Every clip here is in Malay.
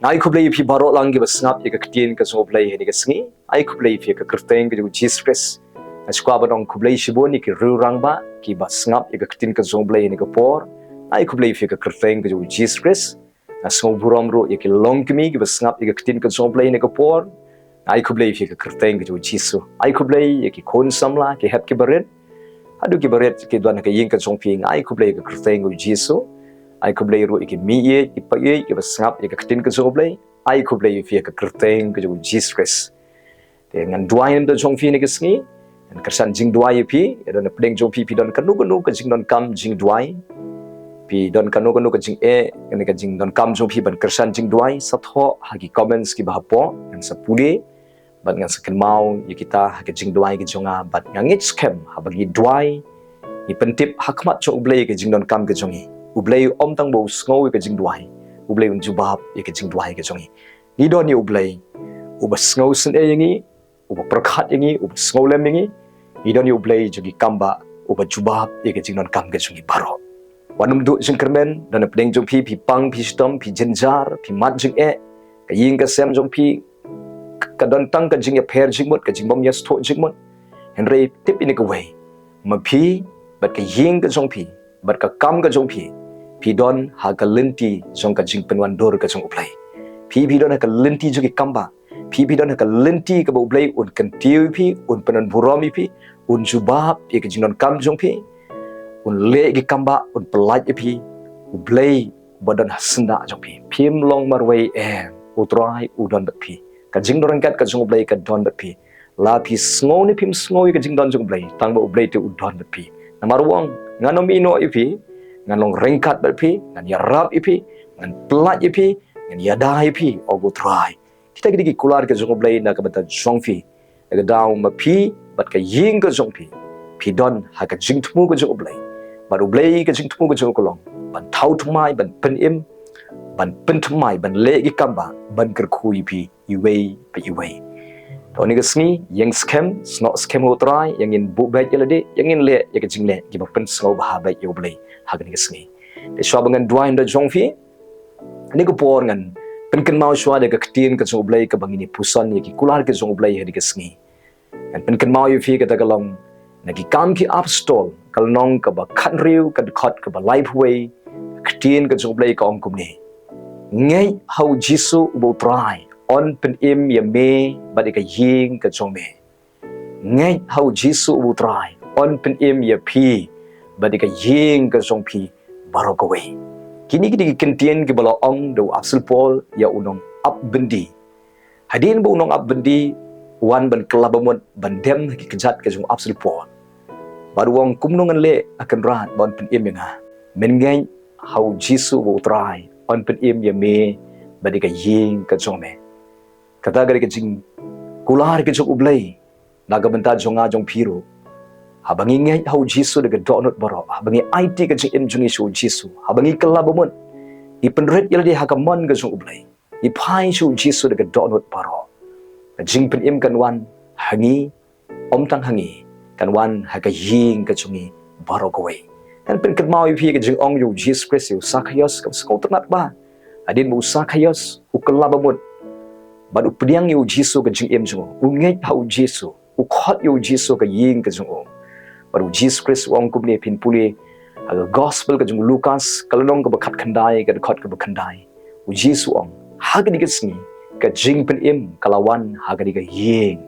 Ai ku blei phi baro lang gi basngap ye ka ktien ka so blei he ni ka sngi ai ku blei phi ka krteng ki Jesus Christ skwa ba dong ku blei shibo ni ki ru rang ba ki basngap ye ka ktien ka so blei ni ka por ai ku blei phi ka krteng ki Jesus Christ so burom ro ye ki long ki mi ki basngap ye ka ktien ka so blei ni ka por ai ku blei phi ka krteng ki Jesus ai ku blei ye ki kon samla ki hep ki baret adu ki baret ki don ka yin ka song phi ai ku blei ka krteng ki Jesus ai ku blei ro ki mi ye ki pa ye ki basngap ye ka ktien ka so blei ai ku blei phi ka krteng ki Jesus Christ te ngan duai ndo song phi ni ka sngi an kersan Jingduwai phi don pedeng jong phi don kanu ka jing don kam Jingduwai phi don kanu ka jing ni ka jing don kam jong phi ban kersan Jingduwai satho hagi comments ki bahapo an sapule ban ngan sakin mau ye kita ha ka Jingduwai ki jonga bat ngangit scam ha bagi duai ni pentip hakmat cho ublei ka jing don kam ka jongi ublei om tang bo sngo ka Jingduwai ublei un jubab ye ka Jingduwai ka jongi ni don ni ublei uba sngo sen yengi uba prakhat yengi uba sngo lem yengi ni don ni ublei jogi kamba uba jubab ye ka jing don kam ka jongi baro wanum du jingkermen dan pedeng jong phi pang phi stom phi jenjar phi mat jing ka yin ka sem jong phi ka don tang ka jing ya pher jing mot ka jing bom ya sto jing mot henry tip in ka way ma phi bat ka yin ka jong phi bat ka kam ka jong phi don ha ka lenti jong ka jing penwan dor ka jong uplai phi don ha ka lenti jogi kamba phi don ha ka lenti ka bo uplai un kan tiu phi un penan buromi phi un jubab ye ka jing don kam jong phi un le gi kamba un pelaj phi ublei badan hasenda jong phi phim long marway utrai udon phi ka jing don kat ka jong ublei ka don phi la phi sngo ni phim sngo ka jing don jong ublei tang ba ublei te udon phi namarwang nganom ino phi nganong rengkat phi ngan ya rap phi ngan pelaj phi ngan ya dai phi ogutrai kita gidi kular ka jong ublei na ka bata jong phi ka daw ma phi bat ka ying ka jong phi don ha ka jing thmu ka jong ublei ban ublei ka jing thmu ka jong kolong ban thau thmai ban pen im ban pen thmai ban le gi kamba ban ker khui phi iwei pa iwei to ni ka sngi yang scam snot scam utrai yang in bu ba jelade yang in le ya ka jing le gi ba pen sngo ba ba yo ublei ha ka ni ka sngi te shwa bangan duai ndo jong phi ni ko por ngan pen kan mau shwa de ka ktien ka jong ublei ka bangini pusan ye ki kular ka jong ublei ha ni ka sngi kan pen kan mau yu phi ka ta kalong nagi kam ki up stall kalnong ka ba khat riu ka khot ka ba life way ktien ka jong ublei ka om kum ni ngai how jisu bo try on pen im ye me ba de ka ying ka jong me ngai how jisu bo try on pen im ye phi ba de ka ying ka jong phi baro ka we kini ki kentien ki balo ong do apsul pol ya unong up bendi hadien bo unong up bendi wan ban kelabamot ban dem ki kejat ke jong apsul pol baru wong kumnongan le akan rat bon pen im nga men ngai how jisu bo try on pen im ye me ba de ka ying ka jong me kata gari ka jing kular ke jong ublei naga benta jonga jong piro habangi ngai how jisu de ka donot baro habangi it ka jing im jong isu jisu habangi kelabamot i penret yel de hakamon ka jong ublei i pai su jisu de ka donot baro ka jing pen im kan wan hangi om tang hangi kan wan ha ka ying ka chungi baro ko we kan pen kan mau phi ka jing ong yu Jesus Christ yu sakayos ka sko tnat ba adin mu sakayos u kelabamot ba u pdiang yu Jesus ka jing im jung u ngai hau Jesus u khot yu Jesus ka ying ka jung ba u Jesus Christ ong kum ne pin puli aga gospel ka jung Lucas kalonong ka bakhat khandai ka khot ka bakhandai u Jesus ong ha ka digasni ka jing pen im kalawan ha ka diga ying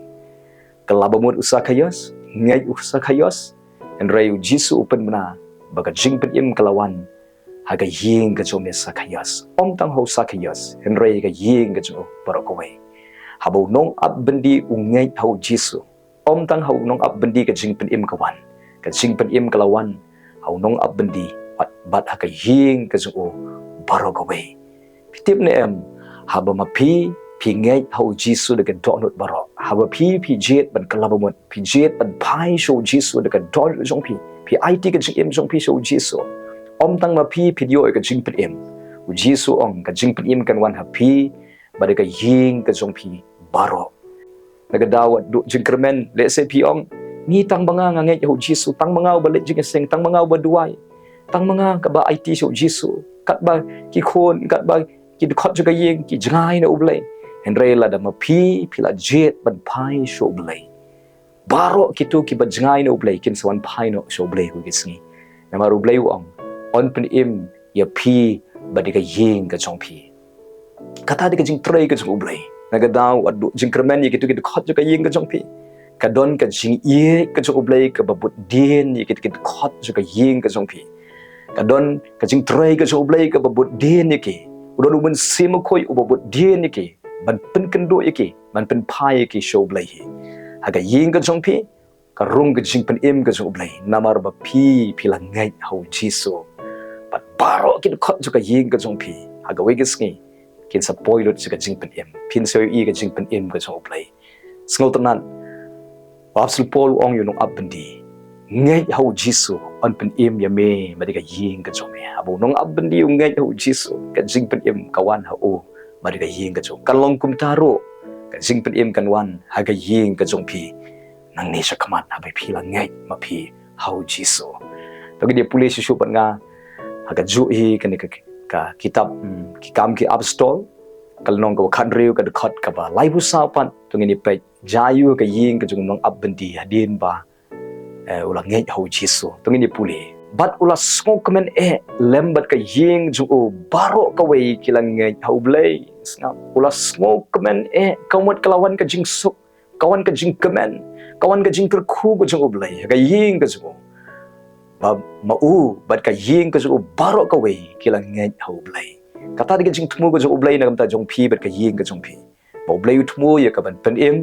kalabamot usakayos ngai usakayos and ray jisu open mana baga jing pen im kalawan haga ying ka jome sakayos om tang ho sakayos and ray ga ying ka jo barokowe habo nong up bendi ungai ho jisu om tang ho nong up bendi ka jing pen im kawan ka jing pen im kalawan ho nong up bendi bat haga ying ka jo barokowe pitip ne em haba mapi phi ngai hau jisu de ka donut baro haba phi jet ban kalabamot phi jet ban pai show jisu de ka don jong phi it ka jing im jong phi show jisu om tang ma phi dio ka jing pen im u jisu ong ka jing pen im kan wan ha phi ba de ka ying ka jong phi baro naga dawat du jingkermen le se phi ong ni tang banga ngai hau jisu tang banga ba le jing seng tang banga ba duai tang banga ka ba it show jisu kat ba ki khon kat ba ki khot jo ka yeng ki jangai na U Blei Henry la da mapi pila jet ban pai sho U Blei baro kitu ki ba jangai na U Blei kin swan pai no sho U Blei hu gisngi namar U Blei ong on pen im ya pi ba de ka yeng ka chong pi kata de ka jing trei ka U Blei naga daw adu jing kermen ki tu ki khot jo ka yeng ka chong pi ka don ka jing ye ka jo U Blei ka ba but dien ki khot jo ka yeng ka chong pi ka don ka jing trei ka jo U Blei ka ba but dien ki udon uben sim khoi u ba but dien ki ban pen kendo ki ban pen pai ki sho U Blei hi ha ka yeng ka chong pi ka rung ka jing pen im ka jo U Blei namar ba pi la ngai hau jisu but baro ki khot jo ka yeng ka chong pi ha ka wegis ngi kin sa poilot ka jing pen im pin so I ka jing pen im ka jo U Blei sngo tanan Apostol Paul ong yunong abandi ngai hau jisu on pen im ya me madi ka yeng ka chong me abu nong abandi ngai hau jisu ka jing pen im kawan ha o madi ka yeng ka chong kan long kum taro ka jing pen im kan wan ha ka yeng ka chong pi nang ne sha kamat ha bai pi la ngai ma pi hau jisu to gi dia pule su pan nga ha ka ju hi kan ka kitab ki kam ki apostol kal nong ka khan riu ka khot ka ba lai bu sa pan to ngi ni pe jayu ka yeng ka jung nong abandi hadien ba ulang ngai hau jisu to ngi ni pule bat ula skong komen lembat ka yeng ju o baro ka wei kilang ngai hau Blei snap ula skong komen kawat kalawan ka jing suk kawan ka jing komen kawan ka jing terku ka jung Blei ka yeng ka ju ba mau bat ka yeng ka ju baro ka wei kilang ngai hau Blei kata di ka jing tmu ka ju Blei na kamta jong pi bat ka yeng ka jong pi ba Blei tmu ya ka ban pen im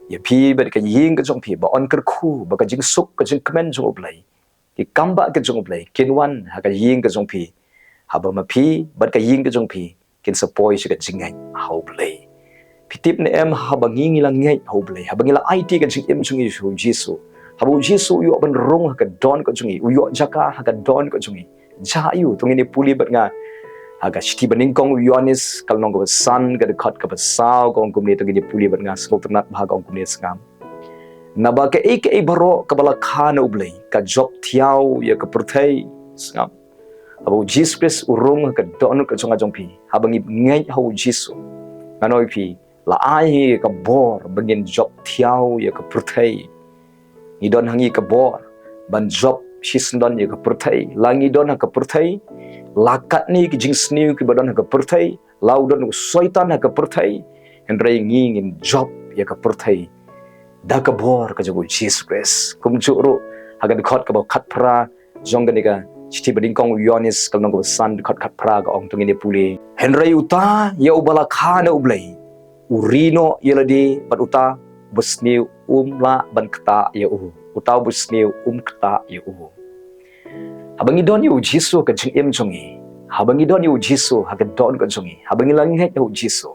ya pi bat ka yeng ka jong pi ba on ker khu ba ka jing suk ka jing komen jong Blei ki kamba ka jong Blei kin wan ha ka yeng ka jong pi ha ba ma pi bat ka yeng ka jong pi kin sa poi shi ka jing ngai hau Blei pitip ne em ha ba ngi lang ngai hau Blei ha ba ngi la IT ka jing em jong Yesu Jisu ha bu Jisu yo ban rong ha ka don ka jong u yo Jaka ha ka don ka jong ja yu tung ni puli bat nga aga shti baning kong Yohanes kal nong ko san ga de khat ka ba sao kong kum ni to gi puli bat nga skop tnat bha kong kum ni skam na ba ke ek e baro ka bala khana U Blei ka job thiau ya ka purthai skam abu Jesus urung ka don ka chonga jong pi ha bangi ngai hau jisu anoi pi la ai ka bor bangin job thiau ya ka purthai ni don hangi ka bor ban job shisndon ya ka purthai langi don ha ka purthai lakat ni ki jing sniew ki badon ha ka purthai laudon soitan ha ka purthai henrei ngin job ya ka purthai da ka bor ka jogo Jesus kum churu ha ga khot ka ba khat phra jong ga ni ka chiti bading kong Yohanes kal nong ko san khot khat phra ga ong tung ni puli henrei uta ya ubala khana U Blei urino yeladi bat uta busniu la ban kta ya uta busniu kta ya habangi don yu jisu ka jing em jongi habangi don yu jisu ha ka don ka jongi habangi lang he yu jisu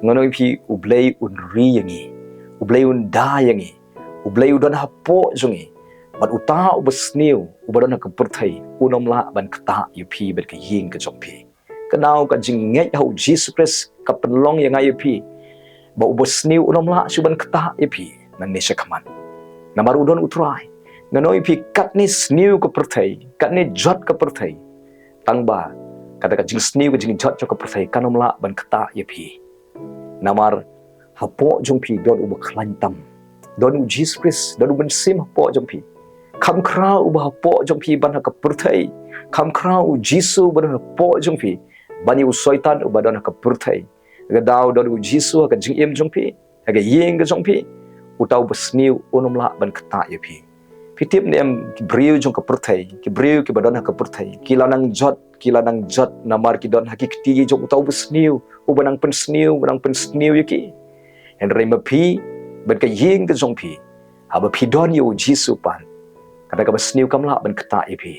ngono pi U Blei un ri yangi U Blei un da yangi U Blei don ha po jongi bat uta busniu ubadon ka purthai unom la ban kta yu pi bet ka ying ka jong pi kanau ka jing ngai hau Jesus Christ ka penlong yang yu pi ba ubusniu unom la suban kta yu pi nan ne shakaman namaru don utrai nganoi pi kat ni sniew ka perthai kat ni jot ka perthai tangba kata ka jing sniew ka jing jot ka perthai kanom la ban kata ya pi namar hapo jong pi don u baklan tam don u Jesus Christ don u ban sim hapo jong pi kam krau u hapo jong pi ban ka perthai kam krau u Jesus ban hapo jong pi bani u soitan u badon ka perthai ga daw don u Jesus ka jing em jong pi ga yeng ka jong pi u tau basniu unom la ban kata ya pi pitip ni em briu jong ka perthai ki briu ki badon ka perthai ki lanang jot namar ki don hakikti jong utau besniu u banang pen sniu yaki en rema pi ban ka yeng ka jong pi aba pi don yu jisu pan kata ka besniu kam la ban kata pi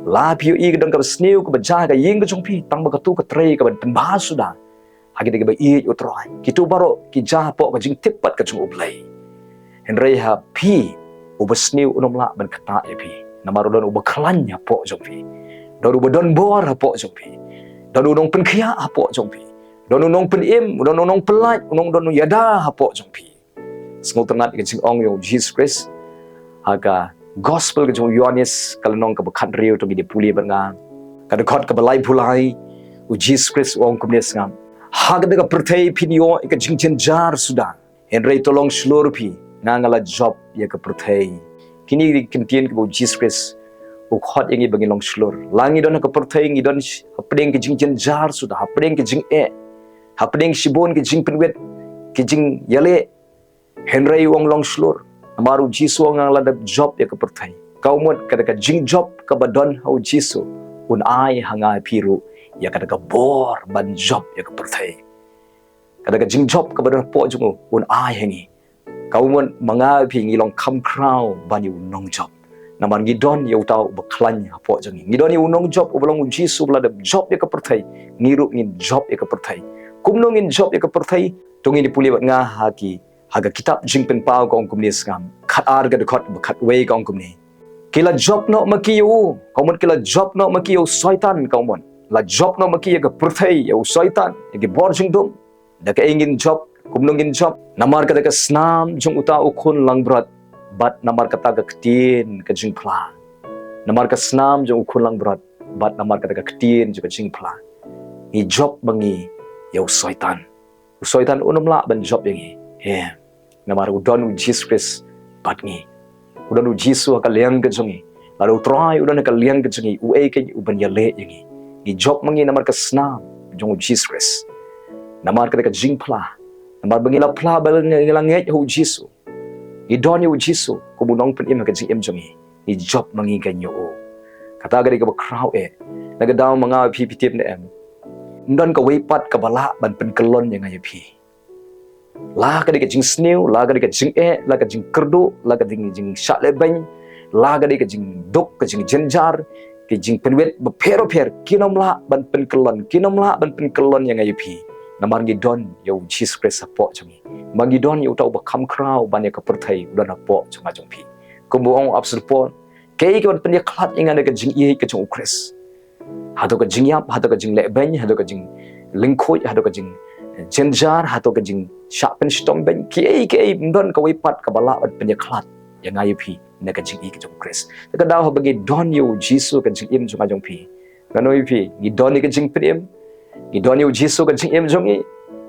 la pi i ka don ka besniu ka baja ka yeng ka jong pi tang ba ka tu ka trei ka ban ba suda hagi de ba i utroi ki tu baro ki ja po ka jing tipat ka jong U Blei en rei ha pi ubasniu unom la ban kata pi namaru don ubaklannya po jong pi don ubadon bor po jong pi don unong pen khia po jong pi don unong pen im don unong pelai unong don yada po jong pi smol ternat ke jing ong yo Jesus Christ aga gospel ke jong Yohanes kalau nong ka bakhat riu to gi de puli ban nga ka de khot ka balai pulai Jesus Christ ong kumnes ngam hagda ka perthai pinio ika jingchen jar sudah henry tolong slur pi ngangala job ya ka perthai kini kintien ke Jesus Christ u khot yangi bagi long slur langi don ka perthai ngi don hapdeng ke jingchen jar sudah hapdeng ke jing hapdeng sibon ke jing penwet ke jing yale henry ong long slur amaru Jesus ngangala job ya ka perthai kau mot kada ka jing job ka badon hau Jesus un ai hanga piru ya kada ka bor ban job ya ka perthai kada ka jing job ka badon po jungu un ai hangi kau mon manga phi ngi long kham crow ban yu nong job naman ngi don yu tau baklan po jungi ngi don yu nong job ublong Jesus bla job ya ka perthai ngiru ngin job ya ka perthai kumno ngin job ya ka perthai tungi ni puli nga haki haga kitab jing pen pau kong kumni skam khat ar ga khot khat we kong kumni kila job no makiyo kaumon kila job no makiyo syaitan kaumon la job no makiyo ka perthai yo syaitan ge bor jingdom da ka ingin job kumnongin job namar ka da ka snam jung uta ukhun langbrat bat namar ka ta ka ktin ka jingpla namar ka snam jung ukhun langbrat bat namar ka da ka ktin ju ka jingpla ni job bangi yo syaitan unumla ban job yangi namar udon Jesus Christ bat ngi udan u Jesus ka liang ke jongi lalu try udan ka liang ke jongi u ke uban ya le yangi ni job mangi namar ka snam jong Jesus Christ namar ka jing pla namar bangila pla balang ngai hu Jesus ni don yu Jesus ko bunong pen im ka jing im jongi ni job mangi ka nyo kata ga ka crowd naga daw mga PPTM na ndon ka weipat ka bala ban pen kelon yang ngai pi la ka de jing sniew la ka de jing la ka jing kerdu la ka jing shat le bany la ka de jing dok ka jing jenjar ke jing penwet bepero per kinom la ban pen kelon yang ayu pi namar gi don yo Jesus Christ apo chungi mangi don yo tau ba kham kraw ban ya ka perthai don apo chunga jong pi kumbu ong absurpo ke ke ban pen ya khat yang ada ka jing ka jong Christ hado ka jing yap hado ka jing le bany hado ka jing lingkhoi hado ka jing jenjar hato ka jing sharpen stom ben ki ndon ka wipat ka bala at penyaklat yang ayu pi na ka jing ka jong Christ ka daw bagi don yo Jesus ka jing im jong pi ganoi pi ni don ka jing prim ni don yo Jesus ka jing im jong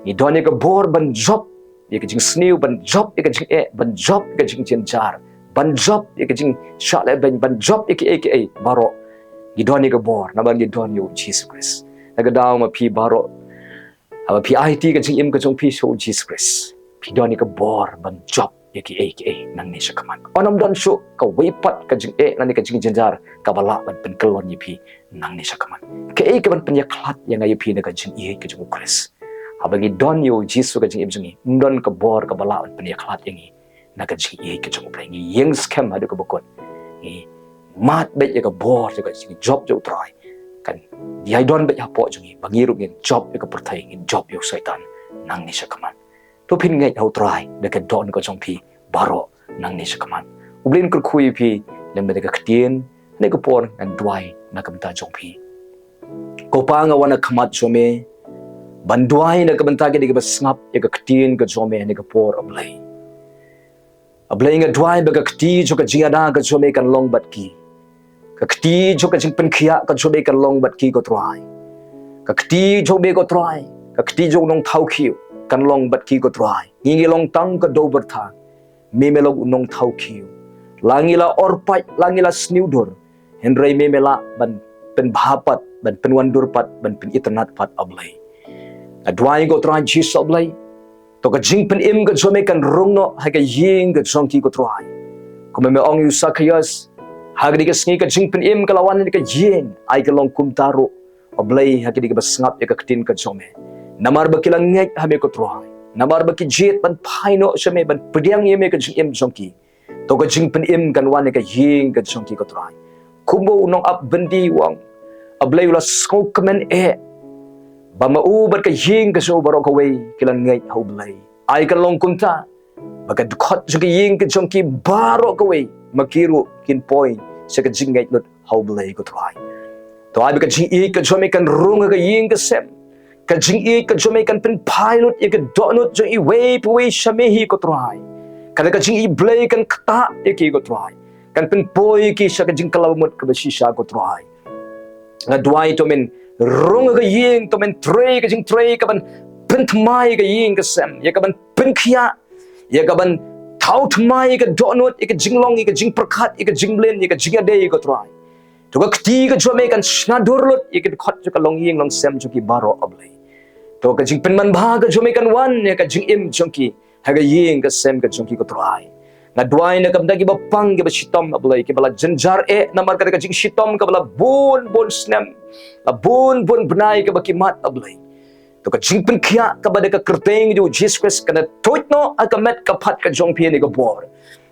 ni don ka bor ban job ye ka jing sniew ban job ye ka jing ban job ka jing jenjar ban job ye ka jing shat ban job ye ka baro ni don ka bor na ban ni don yo Jesus Christ ka daw ma pi baro aba pi IT ka jing im ka jong pi so Jesus Christ pi doni ka bor ban job yaki nang ni sakaman onam don sho ka weipat ka jing nang ni ka jing jenjar ka bala ban pen kelon yi pi nang ni sakaman ka ban pen yaklat yang ayu pi na ka jing ka jong Christ aba gi don yo Jesus ka jing im jing don ka bor ka bala ban pen yaklat yang na ka jing ka jong play ni yang scam adu ka bokon ni mat be ya ka bor ka jing job jo try kan dia don be ya po jungi bangiru ngin job ka perthai ngin job yo syaitan nang ni sakaman to pin ngai hau try de ka don ko jong pi baro nang ni sakaman ublin kur khui pi lembe de ka ktien ne ko por ngan dwai na kam ta jong pi ko pa nga wana khamat jome bandwai na ka banta ke de ka snap ya ka ktien ka jome ne ka por ablai nga dwai ba ka kti jo ka jiada ka jome kan long bat ki ka kti jo ka jing pen khia ka jome kan long bat ki ko try ka kti jo be ko try ka kti jo nong thau khiu kan long bat ki ko try ngi long tang ka do ber tha me melog nong thau khiu langila orpai langila sniew dor henry me mela ban pen bhapat ban pen wandur pat ban pen iternat pat ablai adwai ko try Jesus ablai to ka jing pen im ka jome kan rong no ha ka ying ka jong ki ko try ko me ong yu sakayas hagdi ka sngi ka jing pen im ka lawan ni ka yin ai ka long kum taro ablai hagdi ka basngap ya ka ktin ka jome namar ba kilang ngek ha me ko try namar ba ki jet ban phaino shame ban pediang yeme ka jing im jong ki to ka jing pen im kan wan ka ying ka jong ki ko try kumbo nong up bendi wang ablai ula sko kamen ba maubat ka ying ka so baro ka way kilang ngek ha blai ai ka long kum ta baga dukhat jong ki ying ka jong ki baro ka way makiru kin point sa ka jing ngek not ha blai ko try to ai ka jing ka jome kan rung ka ying ka sem ka jing ka jome kan pen pilot ka donut jong I way pui shamehi ko try kada ka jing blai kan kta ki ko try kan pen poi ki sa ka jing kalawmot ka basisha ko try nga duai to men rung ga ying to men tray ka jing tray ka ban pen thmai ga ying ka sem ya ka ban pen khia ya ka ban thau thmai ka donot ka jinglong ka jing prakhat ka jinglen ka jinga de ka trai to ka kti ka jome kan sna dorlot ka khot ka long ying long sem chu ki baro ablai to ka jing pen man bha ka jome kan wan ka jing im chungki ha ga ying ka sem ka chungki ka trai na duai na kam da ki ba pang ki ba shitom ablai ki bala janjar namar ka jing shitom ka bala bon snem bon benai ka ba ki mat ablai to ka jing pen khia ka ba de ka kerteng ju Jesus Christ kana toit no aka met ka phat ka jong phi ni ka bor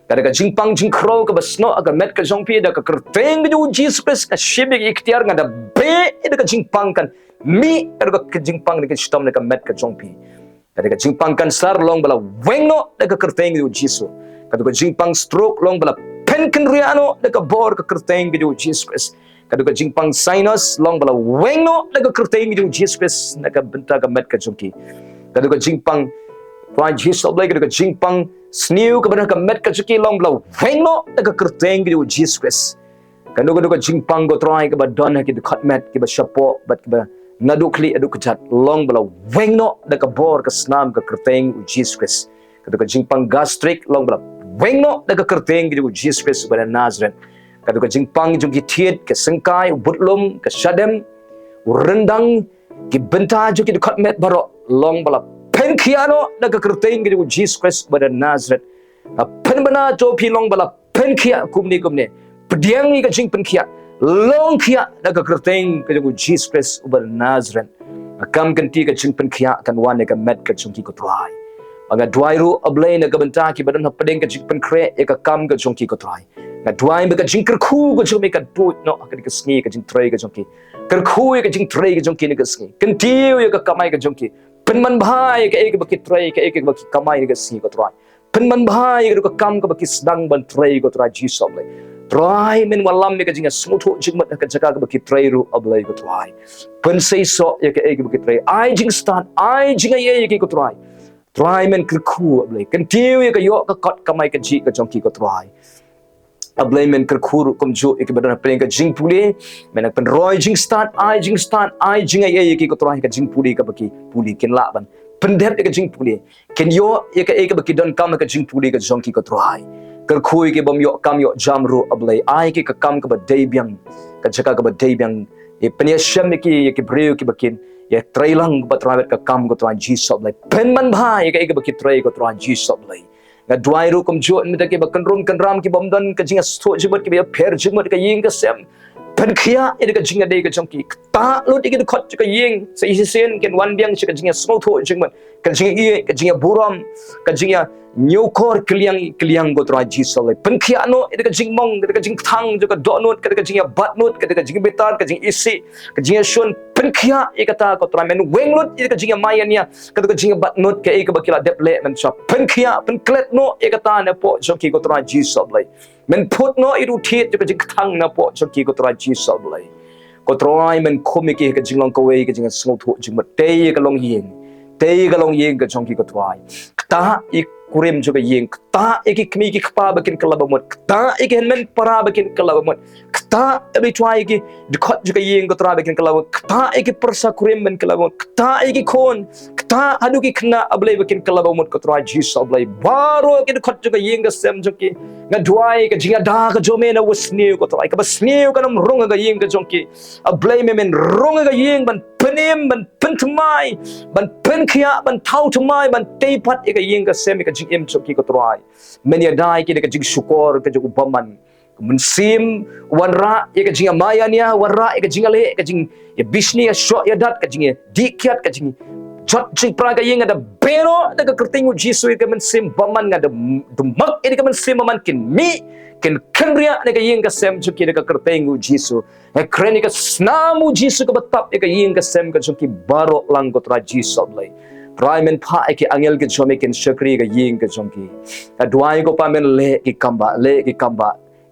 ka de ka jing pang jing khro ka ba sno aka met ka jong phi da ka kerteng ju Jesus Christ ka shibi ki ikhtiar nga da be de ka jing pang kan mi ka jing pang ni ka shitom ka met ka jong phi ka de ka jing pang kan sar long bala weng no de ka kerteng ju Jesus ka de ka jing pang stroke long bala pen kan riano de ka bor ka kerteng ju Jesus Christ ka jing pang sinus long bala weng no ka kerteng ju Jesus Christ na ka bynta ka met ka jongki ka jing pang try Jesus Blei ka jing pang sniew ka bana ka met ka jongki long bala weng no ka kerteng ju Jesus Christ ka jing pang go try ka ba don ki khat met ki ba shapo bat ki ba nadukli adu kjat long bala weng no ka bor ka snam ka kerteng ju Jesus Christ ka jing pang gastric long bala weng no ka kerteng ju Jesus Christ ba Nazareth ka jing pang jong ki thiet ka sengkai butlum ka shadem rendang ki bynta jo ki khat met baro long bala pen khiano da ka kerteng ki Jesus Christ ba Nazareth pen bana jo phi long bala pen khia kumni pediang ni ka jing pen khia long khia da ka kerteng ki Jesus Christ ba Nazareth kam kan ti ka jing pen khia kan wan ka met ka jong ki ko trai anga dwairu ablay na ka bynta ki badan padeng ka jing pen kre ka kam ka jong ki ko trai na duai me ka jing kerkhu ka jong me ka put no ka ka sngi ka jing tray ka jong ki kerkhu ka jing tray ka jong ki ni ka sngi kentiu ka kamai ka jong ki penman bhai ka ek ba ki tray ka ek ba ki kamai ni ka sngi ka tray penman bhai ka kam ka ba ki sedang ban tray ka tray Jesus le tray men walam me ka jing smutho jingmat ka jaka ka ba ki tray ru ablay ka tray pen sei so ya ka ek ba ki tray ai jing start ai jing ye ki ka tray men kerkhu ablay kentiu ka yo ka kot kamai ka ji ka jong ki ka tray ablay men kerkhur kum jo ek badana peng ka jing pule men pen roy jing start ai jing ye ki ko trai ka jing puli ka baki puli ken la ban pen dep ka jing puli ken yo ye ka baki don kam ka jing puli ka jong ki ko trai kerkhui ke bom yo kam yo jam ru ablay ai ki ka kam ka ba dei byang ka jaka ka ba dei byang ye pen ye shem ki ye ki breu ki bakin ye trailang ba trai ka kam ko trai Jesus ablay pen man bha ye ka baki trai ko trai Jesus ablay nga dwai ru kum jo mi ta ke ba kan ram ki bom don ka jinga sto jimot ki ba pher jimot ka ying ka sem pen khia e ka jinga de ka jong ki ta lo ti ki khot ka ying sa isi sen ken wan biang chi ka jinga smo tho jimot ka jinga e ka jinga buram ka jinga nyokor kliang go tra Jesus le pen khia no e ka jing mong ka jing thang jo ka do not ka jinga bat not ka jinga betar ka jinga isi ka jinga shon pen khia e ka ta ko tra men weng lot e ka jinga mayania ka jinga bat not ka e ka bakila dep le men cha pen khia pen klet no e ka ta na po jo ki ko tra Jesus le men put no i ru thiet ka jing thang na po jo ki ko tra Jesus le ko tra men khomi ki ka jing long ko we ka jinga smo tho jing ma te ka long yeng ka jong ki ko tra ta i kurim juga yeng ta iki kmi ki khpa bakin kalabamot ta iki henmen para bakin kalabamot ta abi try iki dikot juga yeng ko tra bakin kalabamot ta iki persa kurim men kalabamot ta iki kon ta adu ki khna ablay bakin kalabamot ko tra Jesus ablay baro ki dikot juga yeng ga sem joki nga duai ka jinga da ka jome na sniew ko tra ka ba sniew ka nam rong ga yeng ga jonki ablay men rong ga yeng ban penim ban pentumai ban penkhia ban thau tumai ban teipat ika yeng ga sem ika jing em choki ko trai menya dai ki ka jing syukur ka jing upaman mensim wanra ika jing amaya nia wanra ika jing ale ika jing ya bisni ya shot ya dat ka jing dikiat ka jing jot jing praga yeng ada bero da ka kertingu jisu ika mensim baman ngada dumak ika mensim baman kin mi ken kenria ne ka yeng ka sem choki ka kertingu jisu e kreni ka snamu jisu ka batap ika yeng ka sem ka choki baro lang ko tra jisu lay try men pha ki angel ki chome ken shakri ga ying ka chomki adwai ko pa men le ki kamba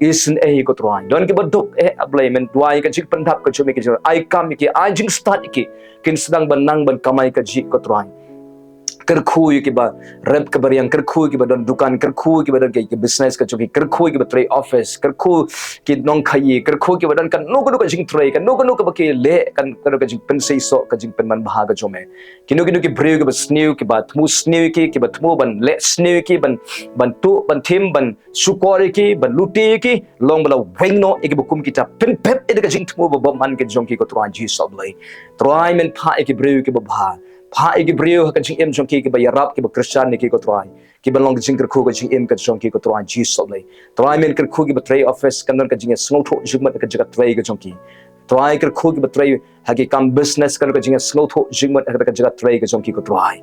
isin ko try don ki bodok ablay men dwai ka jik pandap ka chome ki ai kam ki ai jing start ki kin sedang banang ban kamai ka jik ko try kerkhui ki ba rep ke bariang kerkhui ki ba don dukan kerkhui ki ba don ke business ka choki kerkhui ki ba trade office kerkhui ki nong khai kerkhui ki ba don kan no ka jing trade kan no ka ba ki le kan ka jing pen sei so ka jing pen man bha ga jome kinu ki breu ki ba sniew ki ba thmu sniew ki ba thmu ban le sniew ki ban tu ban thim ban sukori ki ban luti ki long bala weng no e ki ba kum ki ta pen pep e ka jing thmu ba man ke jong ki ko tran ji so blai trai men pha e ki breu ki ba bha pha igi brio ka jing em jong ki ba yarap ki ba christian ni ki ko try ki ba long jing kerkhu ka jing em ka jong ki ko try jesus lay try men kerkhu ki ba tray office kan ka jing snotho jingmat ka jaga tray ka jong ki try kerkhu ki ba tray ha ki kam business kan ka jing snotho jingmat ka jaga tray ka jong ki ko try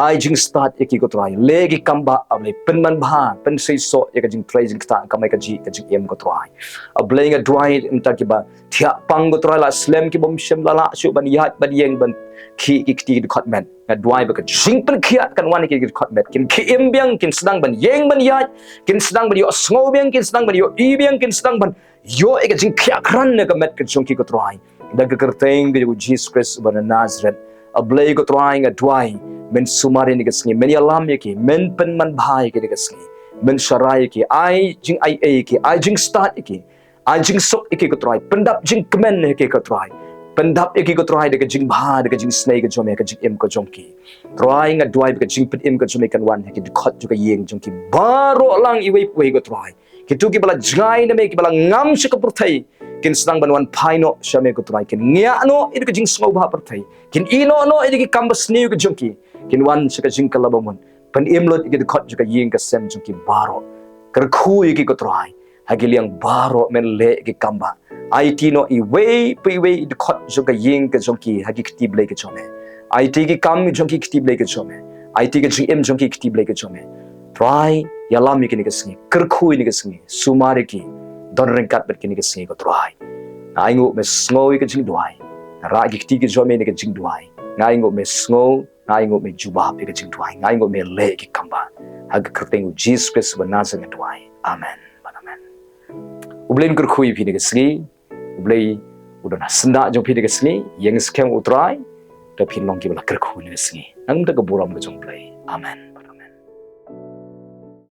ai jing start ki ko try le ki kam ba able pen man bha pen sei so ya ka jing tray jing sta ka mai ka jing em ko try a blaying a dry inta ki ba thia pang ko try la slam ki bom shem la shu ban yat ban yeng ban ki ti khot men na dwai ba ka jing pen khia kan wan ki khot met kin ki em biang kin sedang ban yeng ban yat kin sedang ban yo sngo biang kin sedang ban yo i biang kin sedang ban yo e ka jing khia kran ne ka met ka jong ki ko try da ka kerteng ki jesus christ ban nazareth a blay ko trying a dwai men sumari ni ka sngi men yalam ki men pen man bhai ki ka sngi men sharai ki ai jing ai a ki ai jing start ki ai jing sok ki ko try pendap jing kemen ki ko try pendap ki ko try de ka jing bha de ka jing snake ka jome ka jing em ko jong ki trying a dwai ka jing pet em ka jome kan wan ki khot ju ka yeng jong ki baro lang i wei ko try ki tu ki bala jai na me ki bala ngam shi ka purthai kin sedang ban wan phaino shame ko try kin nya no i ka jing sngo bha purthai kin ino no i ki kambas new ka jong ki kin wan shi ka jing kalabamon pen em lot ki khot ju ka yeng ka sem jong ki baro kar khu ki ko try hagiliang baro men le ki kamba IT no i way pi way the khot jo ka yeng ka jong ki hagi kti blai ka chome IT ki kam jong ki kti blai ka chome IT ka GM jong ki kti blai ka chome try yalam mi ki ni ka singi kerkhu ni ka singi sumari ki don ren kat bet ki ni ka singi ko try aingo me sngoy ka jingduwai ra ki kti ki jome ni ka jingduwai aingo me sngo aingo me juba pe ka jingduwai aingo me le ki kamba hag kerteng jesus christ ba nazareth duwai amen amen ublen kerkhu pi ni ka singi Blei udana senda jong pi de sngi yang skem utrai da pin long ki bala kerkhu ni sngi nang da ka buram ka jong blai amen